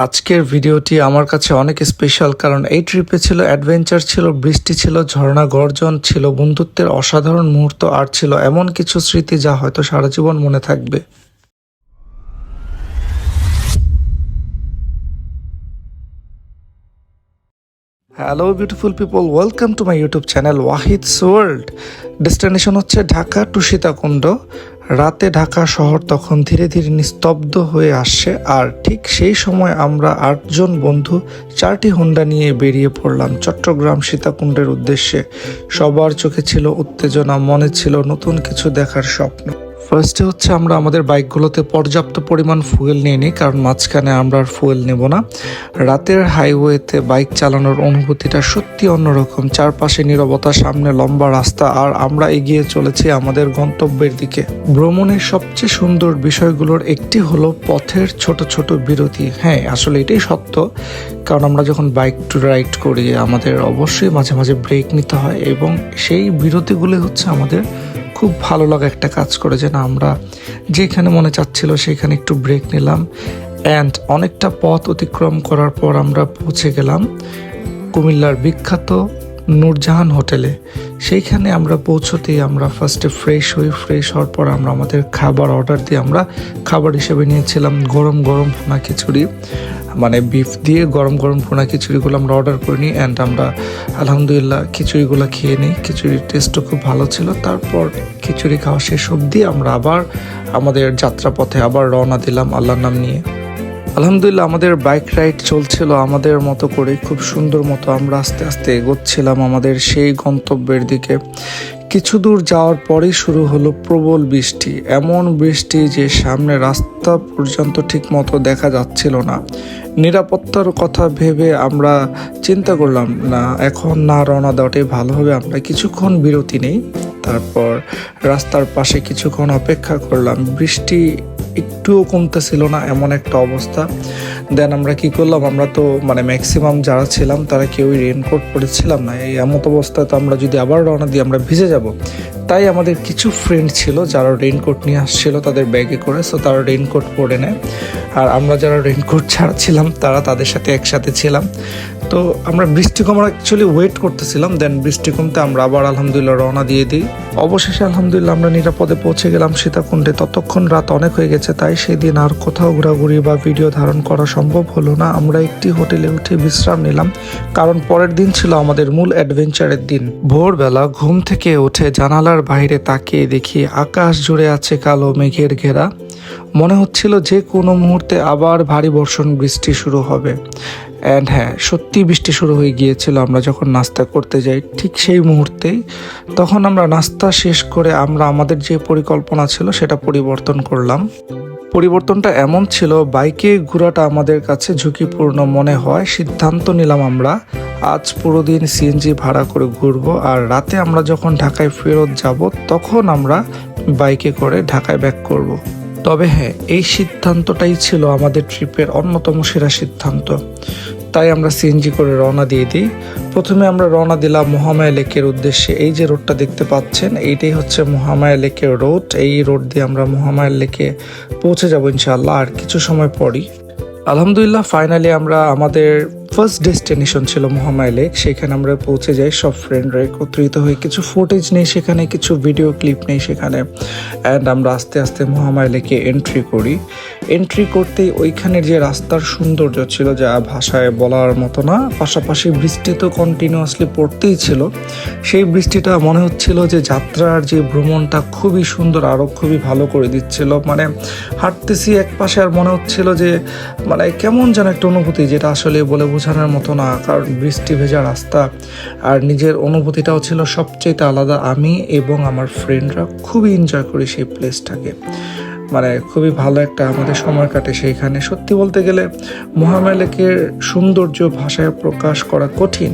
আজকের ভিডিওটি আমার কাছে অনেক স্পেশাল, কারণ এই ট্রিপে ছিল অ্যাডভেঞ্চার, ছিল বৃষ্টি, ছিল ঝর্ণা গর্জন, ছিল বন্ধুত্বের অসাধারণ মুহূর্ত, আর ছিল এমন কিছু স্মৃতি যা হয়তো সারা জীবন মনে থাকবে। Hello beautiful people, welcome to my YouTube channel Wahid's world. Destination হচ্ছে ঢাকা টু সীতাকুণ্ড। রাতে ঢাকা শহর তখন ধীরে ধীরে নিস্তব্ধ হয়ে আসছে, আর ঠিক সেই সময় আমরা 8জন বন্ধু 4টি হোন্ডা নিয়ে বেরিয়ে পড়লাম চট্টগ্রাম সীতাকুণ্ডের উদ্দেশ্যে। সবার চোখে ছিল উত্তেজনা, মনে ছিল নতুন কিছু দেখার স্বপ্ন। ফার্স্টে হচ্ছে আমরা আমাদের বাইকগুলোতে পর্যাপ্ত পরিমাণ ফুয়েল নিয়ে নিই, কারণ মাঝখানে আমরা আর ফুয়েল নেব না। রাতের হাইওয়েতে বাইক চালানোর অনুভূতিটা সত্যি অন্যরকম। চারপাশে নীরবতা, সামনে লম্বা রাস্তা, আর আমরা এগিয়ে চলেছি আমাদের গন্তব্যের দিকে। ভ্রমণের সবচেয়ে সুন্দর বিষয়গুলোর একটি হলো পথের ছোট ছোট বিরতি। হ্যাঁ, আসলে এটাই সত্য, কারণ আমরা যখন বাইক রাইড করি আমাদের অবশ্যই মাঝে মাঝে ব্রেক নিতে হয়, এবং সেই বিরতিগুলো হচ্ছে আমাদের খুব ভালো লাগা একটা কাজ করে, যে না আমরা যেখানে মনে চাচ্ছিল সেখানে একটু ব্রেক নিলাম। অ্যান্ড অনেকটা পথ অতিক্রম করার পর আমরা পৌঁছে গেলাম কুমিল্লার বিখ্যাত নূরজাহান হোটেলে। সেইখানে আমরা পৌঁছতেই আমরা ফার্স্টে ফ্রেশ হই। ফ্রেশ হওয়ার পর আমরা আমাদের খাবার অর্ডার দিয়ে আমরা খাবার হিসেবে নিয়েছিলাম গরম গরম ভুনা খিচুড়ি, মানে বিফ দিয়ে গরম গরম ভুনা খিচুড়িগুলো আমরা অর্ডার করে নিই। অ্যান্ড আমরা আলহামদুলিল্লাহ খিচুড়িগুলো খেয়ে নিই। খিচুড়ির টেস্টও খুব ভালো ছিল। তারপর খিচুড়ি খাওয়া শেষ অবধি আমরা আবার আমাদের যাত্রাপথে আবার রওনা দিলাম আল্লাহর নাম নিয়ে। আলহামদুলিল্লাহ আমাদের বাইক রাইড চলছিল আমাদের মতো করে, খুব সুন্দর মতো আমরা আস্তে আস্তে এগোচ্ছিলাম আমাদের সেই গন্তব্যের দিকে। কিছু দূর যাওয়ার পরেই শুরু হলো প্রবল বৃষ্টি। এমন বৃষ্টি যে সামনে রাস্তা পর্যন্ত ঠিক মতো দেখা যাচ্ছিল না। নিরাপত্তার কথা ভেবে আমরা চিন্তা করলাম না, এখন না রওনা দেওয়াটাই ভালো হবে। আমরা কিছুক্ষণ বিরতি নেই, তারপর রাস্তার পাশে কিছুক্ষণ অপেক্ষা করলাম। বৃষ্টি একটুও কমতেছিল না, এমন একটা অবস্থা। দেন আমরা কি করলাম, আমরা তো ম্যাক্সিমাম যারা ছিলাম তারা কেউই রেনকোট পরেছিলাম না। এই এমন অবস্থায় তো আমরা যদি আবার রওনা দিই আমরা ভিজে যাব। তাই আমাদের কিছু ফ্রেন্ড ছিল যারা রেনকোট নিয়ে আসছিল তাদের ব্যাগে করে, সো তারা রেনকোট পরে নেয়। আর আমরা যারা রেনকোট ছাড়া ছিলাম তারা তাদের সাথে একসাথে ছিলাম। তো আমরা বৃষ্টি কমার অ্যাকচুয়ালি ওয়েট করতেছিলাম। দেন বৃষ্টি কমতে আমরা আবার আলহামদুলিল্লাহ রওনা দিয়ে দিই। অবশেষে আলহামদুলিল্লাহ আমরা নিরাপদে পৌঁছে গেলাম সীতাকুণ্ডে। ততক্ষণ রাত অনেক হয়ে গেছে, তাই সেদিন আর কোথাও ঘোরাঘুরি বা ভিডিও ধারণ করা সম্ভব হলো না। আমরা একটি হোটেলে উঠে বিশ্রাম নিলাম, কারণ পরের দিন ছিল আমাদের মূল অ্যাডভেঞ্চারের দিন। ভোরবেলা ঘুম থেকে উঠে জানালার বাইরে তাকিয়ে দেখি আকাশ জুড়ে আছে কালো মেঘের ঘেরা। মনে হচ্ছিল যে কোনো মুহূর্তে আবার ভারী বর্ষণ বৃষ্টি শুরু হবে। অ্যান্ড হ্যাঁ, সত্যি বৃষ্টি শুরু হয়ে গিয়েছিল আমরা যখন নাস্তা করতে যাই ঠিক সেই মুহূর্তেই। তখন আমরা নাস্তা শেষ করে আমরা আমাদের যে পরিকল্পনা ছিল সেটা পরিবর্তন করলাম। পরিবর্তনটা এমন ছিল, বাইকে ঘোরাটা আমাদের কাছে ঝুঁকিপূর্ণ মনে হয়। সিদ্ধান্ত নিলাম আমরা আজ পুরো দিন সিএনজি ভাড়া করে ঘুরবো, আর রাতে আমরা যখন ঢাকায় ফেরত যাব তখন আমরা বাইকে করে ঢাকায় ব্যাক করব। তবে হ্যাঁ, এই সিদ্ধান্তটাই ছিল আমাদের ট্রিপের অন্যতম সেরা সিদ্ধান্ত। তাই আমরা সিএনজি করে রওনা দিয়ে দিই। প্রথমে আমরা রওনা দিলাম মহামায়া লেকের উদ্দেশ্যে। এই যে রোডটা দেখতে পাচ্ছেন এইটাই হচ্ছে মহামায়া লেকের রোড। এই রোড দিয়ে আমরা মহামায়া লেকে পৌঁছে যাব ইনশাআল্লাহ আর কিছু সময় পরই। আলহামদুলিল্লাহ ফাইনালি আমরা আমাদের ফার্স্ট ডেস্টিনেশন ছিল মহামায়া লেক। সেখানে আমরা পৌঁছে যাই সব ফ্রেন্ডরা একত্রিত হয়ে। কিছু ফুটেজ নেই সেখানে, কিছু ভিডিও ক্লিপ নেই সেখানে। অ্যান্ড আমরা আস্তে আস্তে মহামায়া লেকে এন্ট্রি করি। এন্ট্রি করতেই ওইখানের যে রাস্তার সৌন্দর্য ছিল যা ভাষায় বলার মতো না। পাশাপাশি বৃষ্টি তো কন্টিনিউয়াসলি পড়তেই ছিল। সেই বৃষ্টিটা মনে হচ্ছিল যে যাত্রার যে ভ্রমণটা খুবই সুন্দর, আরও খুবই ভালো করে দিচ্ছিল। হাঁটতেছি এক পাশে আর মনে হচ্ছিল যে কেমন যেন একটা অনুভূতি, যেটা আসলে বলে বোঝানোর মতো না, কারণ বৃষ্টি ভেজা রাস্তা। আর নিজের অনুভূতিটাও ছিল সবচেয়ে আলাদা। আমি এবং আমার ফ্রেন্ডরা খুবই এনজয় করি সেই প্লেসটাকে। খুবই ভালো একটা আমাদের সময় কাটে সেইখানে। সত্যি বলতে গেলে মহামায়া লেকের সৌন্দর্য ভাষায় প্রকাশ করা কঠিন।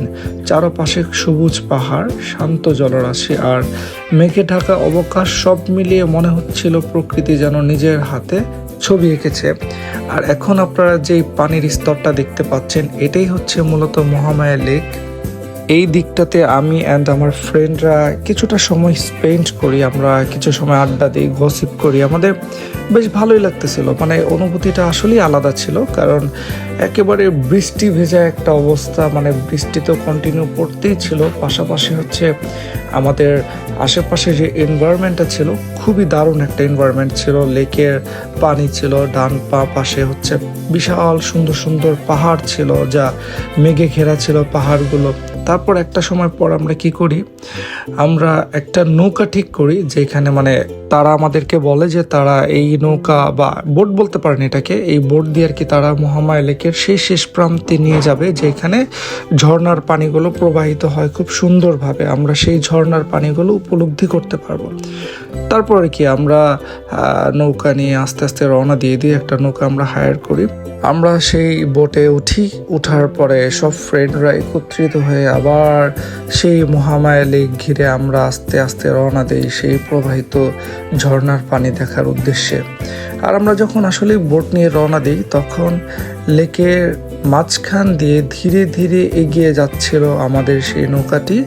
চারপাশে সবুজ পাহাড়, শান্ত জলরাশি আর মেঘে ঢাকা অবকাশ, সব মিলিয়ে মনে হচ্ছিল প্রকৃতি যেন নিজের হাতে ছবি এঁকেছে। আর এখন আপনারা যে পানির স্তরটা দেখতে পাচ্ছেন এটাই হচ্ছে মূলত মহামায়া লেক। এই দিকটাতে আমি অ্যান্ড আমার ফ্রেন্ডরা কিছুটা সময় স্পেন্ড করি, আমরা কিছু সময় আড্ডা দিই, গসিপ করি। আমাদের বেশ ভালোই লাগতেছিল, মানে অনুভূতিটা আসলেই আলাদা ছিল, কারণ একেবারে বৃষ্টি ভেজা একটা অবস্থা, মানে বৃষ্টি তো কন্টিনিউ পড়তেই ছিল, পাশাপাশি হচ্ছে আমাদের আশেপাশে যে এনভায়রনমেন্টটা ছিল খুবই দারুণ একটা এনভায়রনমেন্ট ছিল। লেকের পানি ছিল, ডান পাশে হচ্ছে বিশাল সুন্দর সুন্দর পাহাড় ছিল, যা মেঘে ঘেরা ছিল পাহাড়গুলো। তারপর একটা সময় পর আমরা কি করি, আমরা একটা নৌকা ঠিক করি, যেখানে মানে তারা আমাদেরকে বলে যে তারা এই নৌকা বা বোট বলতে পারেন এটাকে, এই বোট দিয়ে আর কি তারা মহামায়া লেকের সেই শেষ প্রান্তে নিয়ে যাবে, যেখানে ঝর্ণার পানিগুলো প্রবাহিত হয় খুব সুন্দরভাবে। আমরা সেই ঝর্ণার পানিগুলো উপলব্ধি করতে পারবো। তারপরে কি আমরা নৌকা নিয়ে আস্তে আস্তে রওনা দিয়ে দিই। একটা নৌকা আমরা হায়ার করি, আমরা সেই বোটে উঠি। উঠার পরে সব ফ্রেন্ডরা একত্রিত হয়ে আবার সেই মহামায়া লেক ঘিরে আমরা আস্তে আস্তে রওনা দিই সেই প্রবাহিত ঝর্ণার পানি দেখার উদ্দেশ্যে। আর আমরা যখন আসলে বোট নিয়ে রওনা দিই, তখন লেকের মাঝখান দিয়ে ধীরে ধীরে এগিয়ে যাচ্ছিল আমাদের সেই নৌকাটি।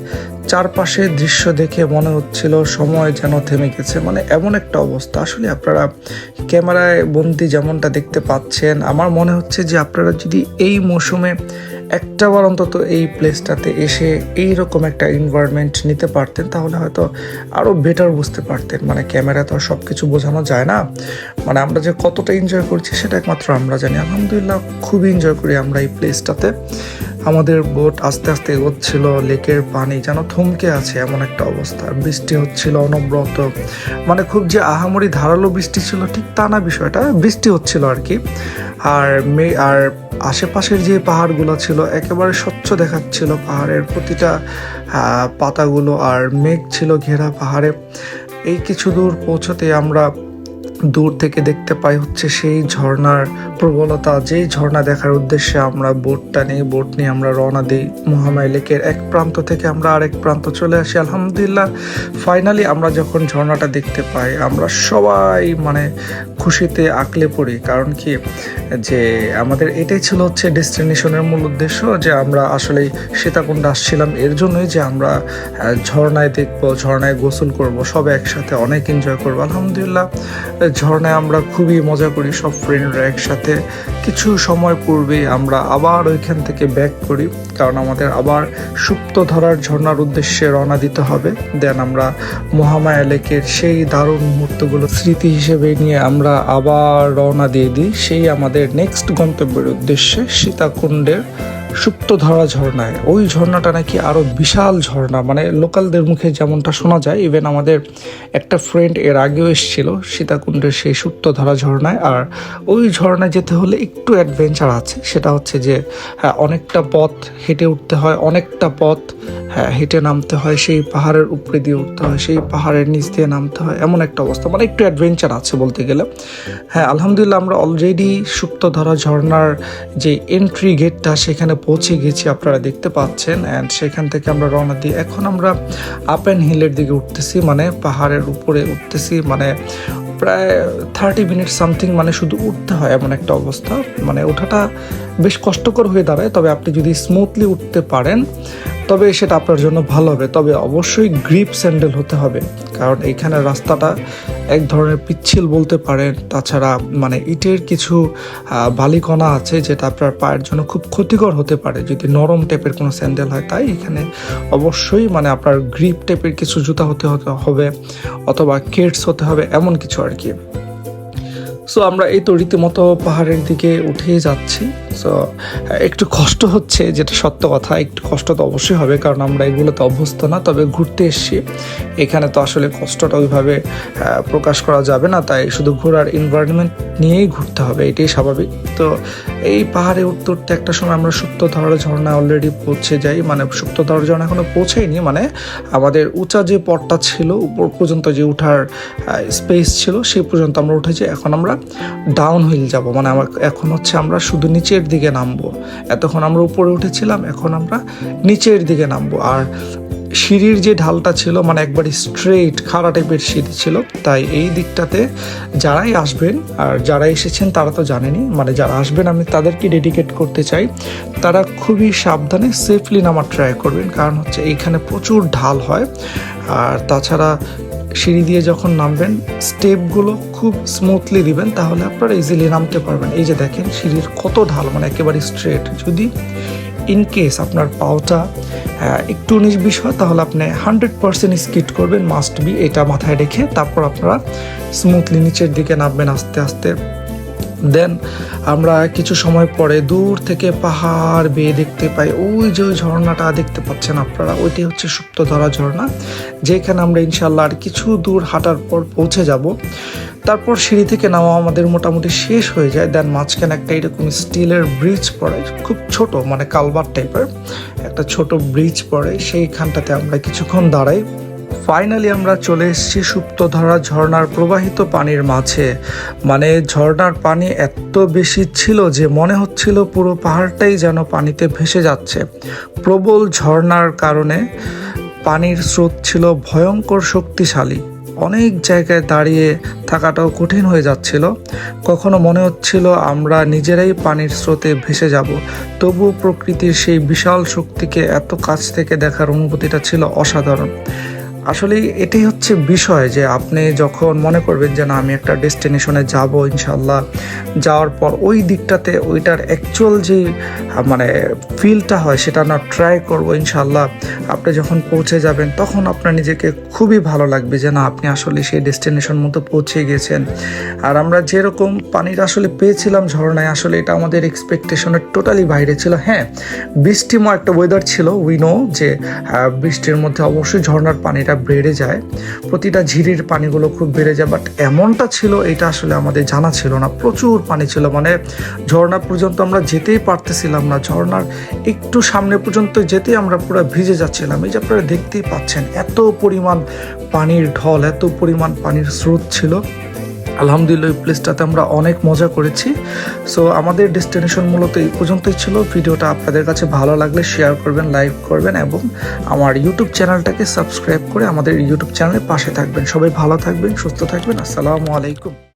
চারপাশের দৃশ্য দেখে মনে হচ্ছিল সময় যেন থেমে গেছে, মানে এমন একটা অবস্থা। আসলে আপনারা ক্যামেরায় বন্দি যেমনটা দেখতে পাচ্ছেন, আমার মনে হচ্ছে যে আপনারা যদি এই মৌসুমে একটাবার অন্তত এই প্লেসটাতে এসে এইরকম একটা এনভায়রনমেন্ট নিতে পারতেন, তাহলে হয়তো আরও বেটার বুঝতে পারতেন। মানে ক্যামেরা তো সব কিছু বোঝানো যায় না, মানে আমরা যে কতটা এনজয় করছি সেটা একমাত্র আমরা জানি। আলহামদুলিল্লাহ খুবই এনজয় করি আমরা এই প্লেসটাতে। আমাদের বোট আস্তে আস্তে এগোচ্ছিল, লেকের পানি যেন থমকে আছে এমন একটা অবস্থা। বৃষ্টি হচ্ছিল অনবরত, মানে খুব যে আহামরি ধারালো বৃষ্টি ছিল ঠিক তা না, বিষয়টা বৃষ্টি হচ্ছিল আর কি। আর আশেপাশের যে পাহাড়গুলো ছিল একেবারে স্বচ্ছ দেখাচ্ছিল, পাহাড়ের প্রতিটা পাতাগুলো, আর মেঘ ছিল ঘেরা পাহাড়ে। এই কিছু দূর পৌঁছতে আমরা দূর থেকে দেখতে পাই হচ্ছে সেই ঝর্ণার প্রবলতা। যেই ঝর্ণা দেখার উদ্দেশ্যে আমরা বোট নিয়ে আমরা রওনা দিই। মহামায়া লেকের এক প্রান্ত থেকে আমরা আরেক প্রান্ত চলে আসি। আলহামদুলিল্লাহ ফাইনালি আমরা যখন ঝর্ণাটা দেখতে পাই, আমরা সবাই মানে খুশিতে আঁকলে পড়ি। কারণ কি, যে আমাদের এটাই ছিল হচ্ছে ডেস্টিনেশনের মূল উদ্দেশ্য, যে আমরা আসলে সীতাকুণ্ড আসছিলাম এর জন্যই, যে আমরা ঝর্ণায় দেখবো, ঝর্ণায় গোসল করব, সব একসাথে অনেক এনজয় করবো। আলহামদুলিল্লাহ ঝর্ণায় আমরা খুবই মজা করি সব ফ্রেন্ডরা একসাথে। কিছু সময় পূর্বে আমরা আবার ওইখান থেকে ব্যাক করি, কারণ আমাদের আবার সুপ্ত ধরার ঝর্ণার উদ্দেশ্যে রওনা দিতে হবে। দেন আমরা মহামায়া লেকের সেই দারুণ মুহূর্তগুলো স্মৃতি হিসেবে নিয়ে আমরা আবার রওনা দিয়ে দিই সেই আমাদের নেক্সট গন্তব্যের উদ্দেশ্যে, সীতাকুণ্ডের সুপ্তধরা ঝর্ণায়। ওই ঝর্ণাটা নাকি আরও বিশাল ঝর্ণা, মানে লোকালদের মুখে যেমনটা শোনা যায়। ইভেন আমাদের একটা ফ্রেন্ড এর আগেও এসেছিল সীতাকুণ্ডের সেই সুপ্তধরা ঝর্ণায়। আর ওই ঝর্ণায় যেতে হলে একটু অ্যাডভেঞ্চার আছে, সেটা হচ্ছে যে অনেকটা পথ হেঁটে উঠতে হয়, অনেকটা পথ হেঁটে নামতে হয়, সেই পাহাড়ের উপরে দিয়ে উঠতে হয়, সেই পাহাড়ের নিচ দিয়ে নামতে হয়, এমন একটা অবস্থা, মানে একটু অ্যাডভেঞ্চার আছে বলতে গেলে। আলহামদুলিল্লাহ আমরা অলরেডি সুপ্তধরা ঝর্ণার যে এন্ট্রি গেটটা সেখানে পৌঁছে গেছি, আপনারা দেখতে পাচ্ছেন। অ্যান্ড সেখান থেকে আমরা রওনা দিই। এখন আমরা আপ অ্যান্ড হিলের দিকে উঠতেছি, মানে পাহাড়ের উপরে উঠতেছি, মানে প্রায় 30 মিনিট সামথিং, মানে শুধু উঠতে হয় এমন একটা অবস্থা। মানে ওঠাটা বেশ কষ্টকর হয়ে দাঁড়ায়, তবে আপনি যদি স্মুথলি উঠতে পারেন তবে সেটা আপনার জন্য ভালো হবে। তবে অবশ্যই গ্রিপ স্যান্ডেল হতে হবে, কারণ এইখানে রাস্তাটা এক ধরনের পিচ্ছিল বলতে পারেন। তাছাড়া মানে ইটের কিছু বালিকণা আছে, যেটা আপনার পায়ের জন্য খুব ক্ষতিকর হতে পারে যদি নরম টাইপের কোনো স্যান্ডেল হয়। তাই এখানে অবশ্যই মানে আপনার গ্রিপ টাইপের কিছু জুতা হতে হবে, অথবা কেটস হতে হবে, এমন কিছু আর কি। সো আমরা এই তো রীতিমতো পাহাড়ের দিকে উঠে যাচ্ছি। সো একটু কষ্ট হচ্ছে, যেটা সত্য কথা, একটু কষ্ট তো অবশ্যই হবে, কারণ আমরা এগুলোতে অভ্যস্ত না। তবে ঘুরতে এসেছি, এখানে তো আসলে কষ্টটা ওইভাবে প্রকাশ করা যাবে না, তাই শুধু ঘোরার এনভায়রনমেন্ট নিয়েই ঘুরতে হবে, এটাই স্বাভাবিক। তো এই পাহাড়ে উঠতে উঠতে একটা সময় আমরা সুপ্তধরা ঝর্ণা অলরেডি পৌঁছে যাই। মানে সুপ্তধরা ঝর্ণা এখনো পৌঁছাইনি, মানে আমাদের উঁচা যে পথটা ছিল, উপর পর্যন্ত যে উঠার স্পেস ছিল সেই পর্যন্ত আমরা উঠেছি। এখন আমরা ডাউন হিল যাব, মানে এখন হচ্ছে আমরা শুধু নিচের দিকে নামবো। এতক্ষণ আমরা উপরে উঠেছিলাম, এখন আমরা নিচের দিকে নামবো। আর সিঁড়ির যে ঢালটা ছিল মানে একবারই স্ট্রেইট খাড়া টাইপের সিঁড়ি ছিল, তাই এই দিকটাতে যারাই আসবেন আর যারা এসেছেন তারা তো জানেনই, মানে যারা আসবেন আমি তাদেরকে ডেডিকেট করতে চাই, তারা খুবই সাবধানে সেফলি নামার ট্রাই করবেন, কারণ হচ্ছে এইখানে প্রচুর ঢাল হয়। আর তাছাড়া সিঁড়ি দিয়ে যখন নামবেন স্টেপগুলো খুব স্মুথলি দিবেন, তাহলে আপনারা ইজিলি নামতে পারবেন। এই যে দেখেন সিঁড়ির কত ঢাল, মানে একেবারে স্ট্রেট। যদি ইন কেস আপনার পাওটা একটু 19-20 হয় তাহলে আপনি 100% স্কিড করবেন, মাস্ট বি, এটা মাথায় রেখে তারপর আপনারা স্মুথলি নিচের দিকে নামবেন আস্তে আস্তে। দেন আমরা কিছু সময় পরে দূর থেকে পাহাড় বেয়ে দেখতে পাই ওই যে ওই ঝর্ণাটা দেখতে পাচ্ছেন আপনারা, ওইটি হচ্ছে সুপ্তধরা ঝর্ণা, যেখানে আমরা ইনশাল্লাহ আর কিছু দূর হাঁটার পর পৌঁছে যাব। তারপর সিঁড়ি থেকে নামা আমাদের মোটামুটি শেষ হয়ে যায়। দেন মাঝখানে একটা এরকম স্টিলের ব্রিজ পড়ে, খুব ছোট, মানে কালভার টাইপের একটা ছোট ব্রিজ পড়ে, সেইখানটাতে আমরা কিছুক্ষণ দাঁড়াই। ফাইনালি আমরা চলে এসেছি সুপ্তধরা ঝর্ণার প্রবাহিত পানির মাঝে। মানে ঝর্ণার পানি এত বেশি ছিল যে মনে হচ্ছিল পুরো পাহাড়টাই যেন পানিতে ভেসে যাচ্ছে। প্রবল ঝর্ণার কারণে পানির স্রোত ছিল ভয়ঙ্কর শক্তিশালী, অনেক জায়গায় দাঁড়িয়ে থাকাটাও কঠিন হয়ে যাচ্ছিল। কখনো মনে হচ্ছিল আমরা নিজেরাই পানির স্রোতে ভেসে যাব। তবুও প্রকৃতির সেই বিশাল শক্তিকে এত কাছ থেকে দেখার অনুভূতিটা ছিল অসাধারণ। আসলে এটাই হচ্ছে বিষয় যে আপনি যখন মনে করবেন যে না আমি একটা ডেস্টিনেশনে যাব ইনশাল্লাহ, যাওয়ার পর ওই দিকটাতে ওইটার অ্যাকচুয়াল যে মানে ফিলটা হয় সেটা না ট্রাই করবো ইনশাল্লাহ, আপনি যখন পৌঁছে যাবেন তখন আপনার নিজেকে খুবই ভালো লাগবে যে না আপনি আসলে সেই ডেস্টিনেশন মতো পৌঁছে গেছেন। আর আমরা যেরকম পানিটা আসলে পেয়েছিলাম ঝর্ণায়, আসলে এটা আমাদের এক্সপেকটেশনের টোটালি বাইরে ছিল। হ্যাঁ, বৃষ্টিময় একটা ওয়েদার ছিল, উই নো যে বৃষ্টির মধ্যে অবশ্যই ঝর্ণার পানিটা বেড়ে যায়, প্রতিটা ঝিরির পানিগুলো খুব বেড়ে যায়, বাট এমনটা ছিল এটা আসলে আমাদের জানা ছিল না। প্রচুর পানি ছিল, মানে ঝর্ণা পর্যন্ত আমরা যেতেই পারতেছিলাম না, ঝর্ণার একটু সামনে পর্যন্ত যেতেই আমরা পুরো ভিজে যাচ্ছিলাম। এই যে আপনারা দেখতেই পাচ্ছেন এত পরিমাণ পানির ঢল, এত পরিমাণ পানির স্রোত ছিল। আলহামদুলিল্লাহ এই প্লেসটাতে আমরা অনেক মজা করেছি। সো আমাদের ডেস্টিনেশন মূলত এই পর্যন্তই ছিল। ভিডিওটা আপনাদের কাছে ভালো লাগলে শেয়ার করবেন, লাইক করবেন এবং আমার ইউটিউব চ্যানেলটাকে সাবস্ক্রাইব করে আমাদের ইউটিউব চ্যানেলের পাশে থাকবেন। সবাই ভালো থাকবেন, সুস্থ থাকবেন। আসসালামু আলাইকুম।